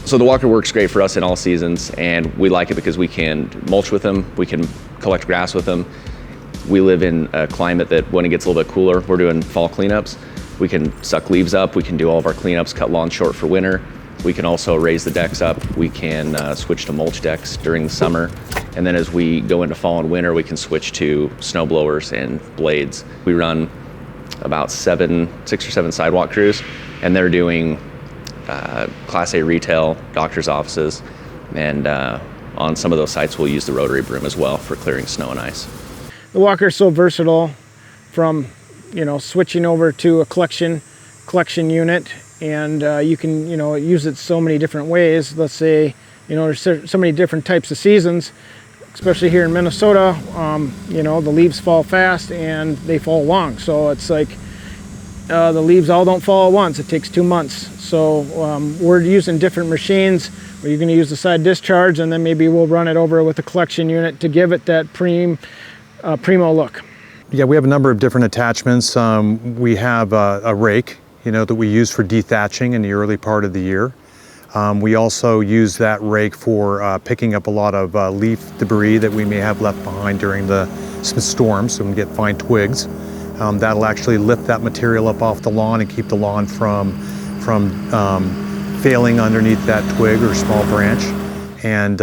So the Walker works great for us in all seasons, and we like it because we can mulch with them, we can collect grass with them. We live in a climate that when it gets a little bit cooler, we're doing fall cleanups. We can suck leaves up, we can do all of our cleanups, cut lawns short for winter. We can also raise the decks up. We can switch to mulch decks during the summer. And then as we go into fall and winter, we can switch to snow blowers and blades. We run about 6 or 7 sidewalk crews, and they're doing Class A retail, doctor's offices, and on some of those sites we'll use the rotary broom as well for clearing snow and ice. The Walker is so versatile, from switching over to a collection unit, and you can use it so many different ways. Let's say there's so many different types of seasons, especially here in Minnesota. The leaves fall fast and they fall long, so it's like the leaves all don't fall at once. It takes 2 months. So we're using different machines. You're going to use the side discharge, and then maybe we'll run it over with a collection unit to give it that primo look. Yeah, we have a number of different attachments. We have a rake, that we use for dethatching in the early part of the year. We also use that rake for picking up a lot of leaf debris that we may have left behind during the storms, so we can get fine twigs. That'll actually lift that material up off the lawn and keep the lawn from failing underneath that twig or small branch. And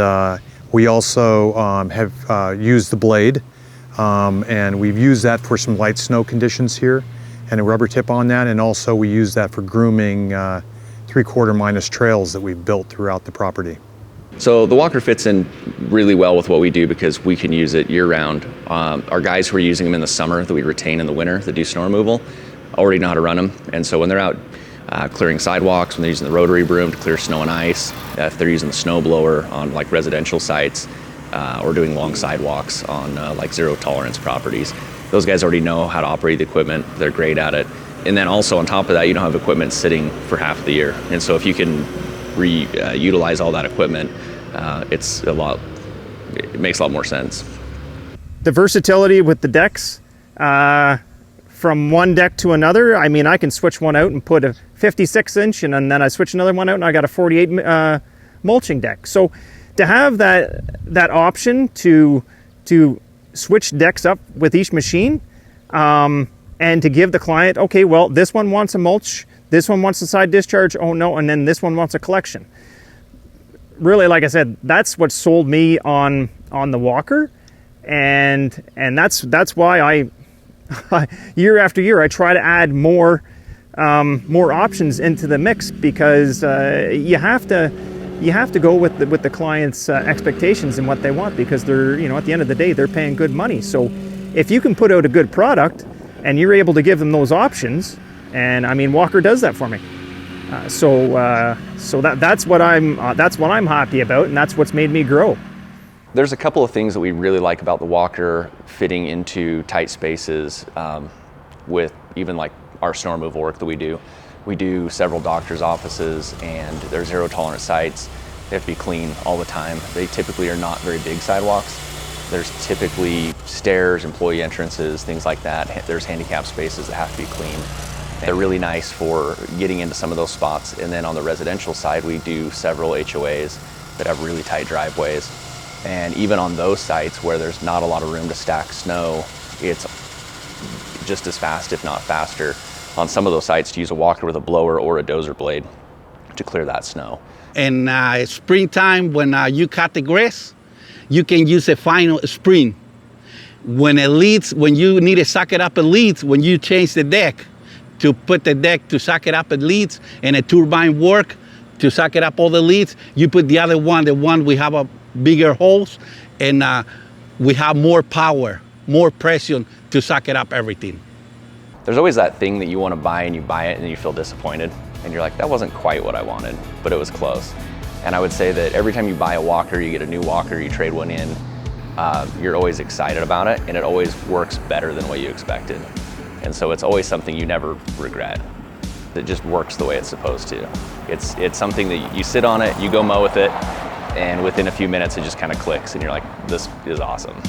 we also have used the blade, and we've used that for some light snow conditions here, and a rubber tip on that, and also we use that for grooming 3/4 minus trails that we've built throughout the property. So the Walker fits in really well with what we do because we can use it year-round. Our guys who are using them in the summer that we retain in the winter that do snow removal already know how to run them, and so when they're out clearing sidewalks, when they're using the rotary broom to clear snow and ice, if they're using the snow blower on like residential sites or doing long sidewalks on like zero tolerance properties, those guys already know how to operate the equipment. They're great at it. And then also on top of that, you don't have equipment sitting for half of the year, and so if you can utilize all that equipment, it makes a lot more sense. The versatility with the decks, from one deck to another, I can switch one out and put a 56-inch, and then I switch another one out and I got a 48 mulching deck. So to have that option to switch decks up with each machine, and to give the client, okay, well, this one wants a mulch, this one wants a side discharge, oh no, and then this one wants a collection. Really, like I said, that's what sold me on the Walker, and that's why I year after year I try to add more options into the mix, because you have to go with the client's expectations and what they want, because they're at the end of the day they're paying good money. So if you can put out a good product and you're able to give them those options, and Walker does that for me. So that's what I'm happy about, and that's what's made me grow. There's a couple of things that we really like about the Walker fitting into tight spaces with even like our snow removal work that we do. We do several doctors' offices, and they're zero tolerance sites. They have to be clean all the time. They typically are not very big sidewalks. There's typically stairs, employee entrances, things like that. There's handicap spaces that have to be cleaned. They're really nice for getting into some of those spots. And then on the residential side, we do several HOAs that have really tight driveways. And even on those sites where there's not a lot of room to stack snow, it's just as fast, if not faster, on some of those sites to use a Walker with a blower or a dozer blade to clear that snow. In springtime, when you cut the grass, you can use a final spring. When you need to suck it up, it leads. When you change the deck, to put the deck to suck it up, it leads, and a turbine work to suck it up all the leads, you put the other one, we have a bigger holes, and we have more power, more pressure to suck it up everything. There's always that thing that you want to buy, and you buy it and you feel disappointed, and you're like, that wasn't quite what I wanted, but it was close. And I would say that every time you buy a Walker, you get a new Walker, you trade one in, you're always excited about it, and it always works better than what you expected. And so it's always something you never regret. It just works the way it's supposed to. It's something that you sit on it, you go mow with it, and within a few minutes it just kind of clicks, and you're like, this is awesome.